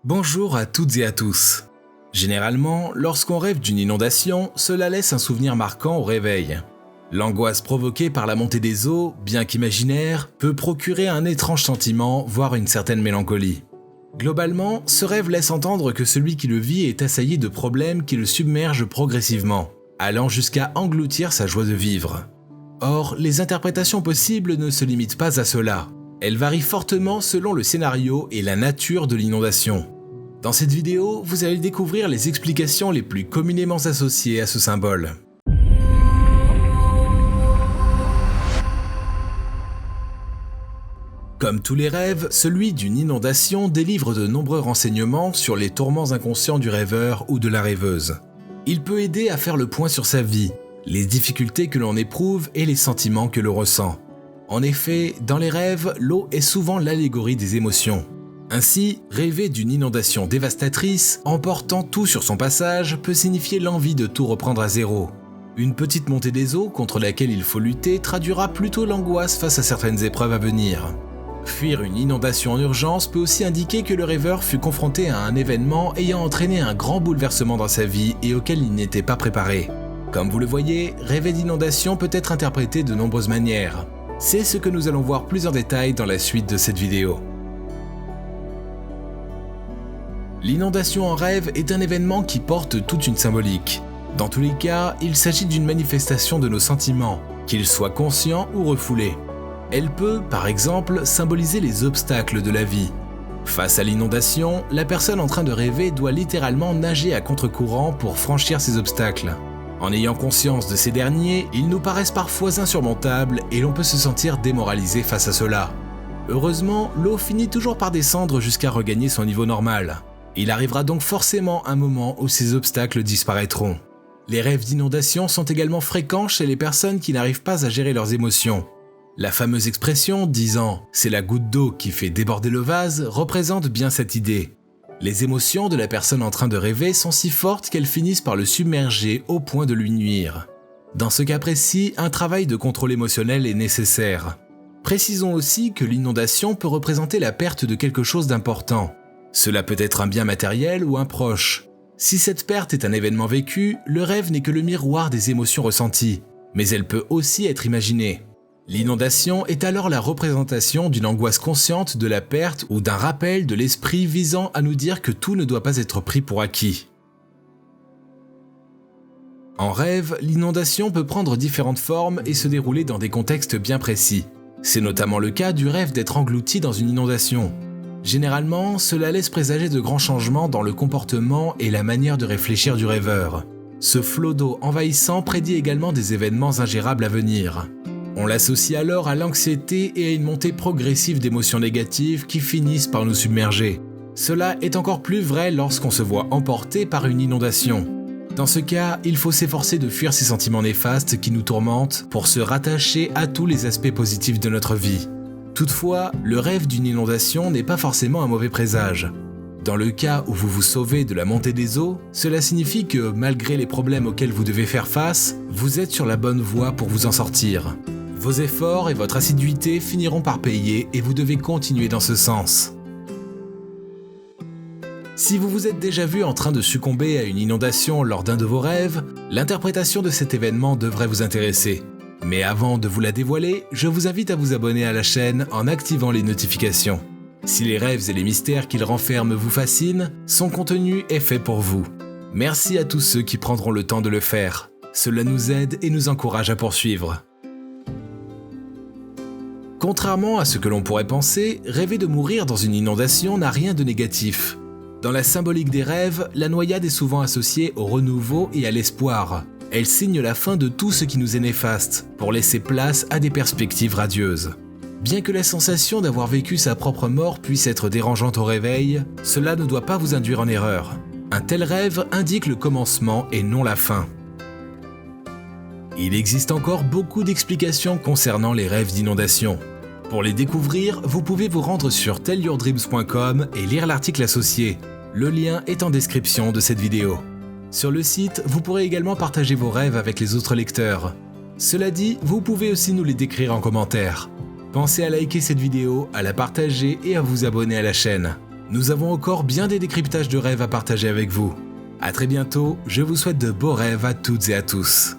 Bonjour à toutes et à tous. Généralement, lorsqu'on rêve d'une inondation, cela laisse un souvenir marquant au réveil. L'angoisse provoquée par la montée des eaux, bien qu'imaginaire, peut procurer un étrange sentiment, voire une certaine mélancolie. Globalement, ce rêve laisse entendre que celui qui le vit est assailli de problèmes qui le submergent progressivement, allant jusqu'à engloutir sa joie de vivre. Or, les interprétations possibles ne se limitent pas à cela. Elles varient fortement selon le scénario et la nature de l'inondation. Dans cette vidéo, vous allez découvrir les explications les plus communément associées à ce symbole. Comme tous les rêves, celui d'une inondation délivre de nombreux renseignements sur les tourments inconscients du rêveur ou de la rêveuse. Il peut aider à faire le point sur sa vie, les difficultés que l'on éprouve et les sentiments que l'on ressent. En effet, dans les rêves, l'eau est souvent l'allégorie des émotions. Ainsi, rêver d'une inondation dévastatrice, emportant tout sur son passage, peut signifier l'envie de tout reprendre à zéro. Une petite montée des eaux contre laquelle il faut lutter traduira plutôt l'angoisse face à certaines épreuves à venir. Fuir une inondation en urgence peut aussi indiquer que le rêveur fut confronté à un événement ayant entraîné un grand bouleversement dans sa vie et auquel il n'était pas préparé. Comme vous le voyez, rêver d'inondation peut être interprété de nombreuses manières. C'est ce que nous allons voir plus en détail dans la suite de cette vidéo. L'inondation en rêve est un événement qui porte toute une symbolique. Dans tous les cas, il s'agit d'une manifestation de nos sentiments, qu'ils soient conscients ou refoulés. Elle peut, par exemple, symboliser les obstacles de la vie. Face à l'inondation, la personne en train de rêver doit littéralement nager à contre-courant pour franchir ces obstacles. En ayant conscience de ces derniers, ils nous paraissent parfois insurmontables et l'on peut se sentir démoralisé face à cela. Heureusement, l'eau finit toujours par descendre jusqu'à regagner son niveau normal. Il arrivera donc forcément un moment où ces obstacles disparaîtront. Les rêves d'inondation sont également fréquents chez les personnes qui n'arrivent pas à gérer leurs émotions. La fameuse expression disant « c'est la goutte d'eau qui fait déborder le vase » représente bien cette idée. Les émotions de la personne en train de rêver sont si fortes qu'elles finissent par le submerger au point de lui nuire. Dans ce cas précis, un travail de contrôle émotionnel est nécessaire. Précisons aussi que l'inondation peut représenter la perte de quelque chose d'important. Cela peut être un bien matériel ou un proche. Si cette perte est un événement vécu, le rêve n'est que le miroir des émotions ressenties, mais elle peut aussi être imaginée. L'inondation est alors la représentation d'une angoisse consciente de la perte ou d'un rappel de l'esprit visant à nous dire que tout ne doit pas être pris pour acquis. En rêve, l'inondation peut prendre différentes formes et se dérouler dans des contextes bien précis. C'est notamment le cas du rêve d'être englouti dans une inondation. Généralement, cela laisse présager de grands changements dans le comportement et la manière de réfléchir du rêveur. Ce flot d'eau envahissant prédit également des événements ingérables à venir. On l'associe alors à l'anxiété et à une montée progressive d'émotions négatives qui finissent par nous submerger. Cela est encore plus vrai lorsqu'on se voit emporté par une inondation. Dans ce cas, il faut s'efforcer de fuir ces sentiments néfastes qui nous tourmentent pour se rattacher à tous les aspects positifs de notre vie. Toutefois, le rêve d'une inondation n'est pas forcément un mauvais présage. Dans le cas où vous vous sauvez de la montée des eaux, cela signifie que, malgré les problèmes auxquels vous devez faire face, vous êtes sur la bonne voie pour vous en sortir. Vos efforts et votre assiduité finiront par payer et vous devez continuer dans ce sens. Si vous vous êtes déjà vu en train de succomber à une inondation lors d'un de vos rêves, l'interprétation de cet événement devrait vous intéresser. Mais avant de vous la dévoiler, je vous invite à vous abonner à la chaîne en activant les notifications. Si les rêves et les mystères qu'ils renferment vous fascinent, son contenu est fait pour vous. Merci à tous ceux qui prendront le temps de le faire. Cela nous aide et nous encourage à poursuivre. Contrairement à ce que l'on pourrait penser, rêver de mourir dans une inondation n'a rien de négatif. Dans la symbolique des rêves, la noyade est souvent associée au renouveau et à l'espoir. Elle signe la fin de tout ce qui nous est néfaste, pour laisser place à des perspectives radieuses. Bien que la sensation d'avoir vécu sa propre mort puisse être dérangeante au réveil, cela ne doit pas vous induire en erreur. Un tel rêve indique le commencement et non la fin. Il existe encore beaucoup d'explications concernant les rêves d'inondation. Pour les découvrir, vous pouvez vous rendre sur tellyourdreams.com et lire l'article associé. Le lien est en description de cette vidéo. Sur le site, vous pourrez également partager vos rêves avec les autres lecteurs. Cela dit, vous pouvez aussi nous les décrire en commentaire. Pensez à liker cette vidéo, à la partager et à vous abonner à la chaîne. Nous avons encore bien des décryptages de rêves à partager avec vous. À très bientôt, je vous souhaite de beaux rêves à toutes et à tous.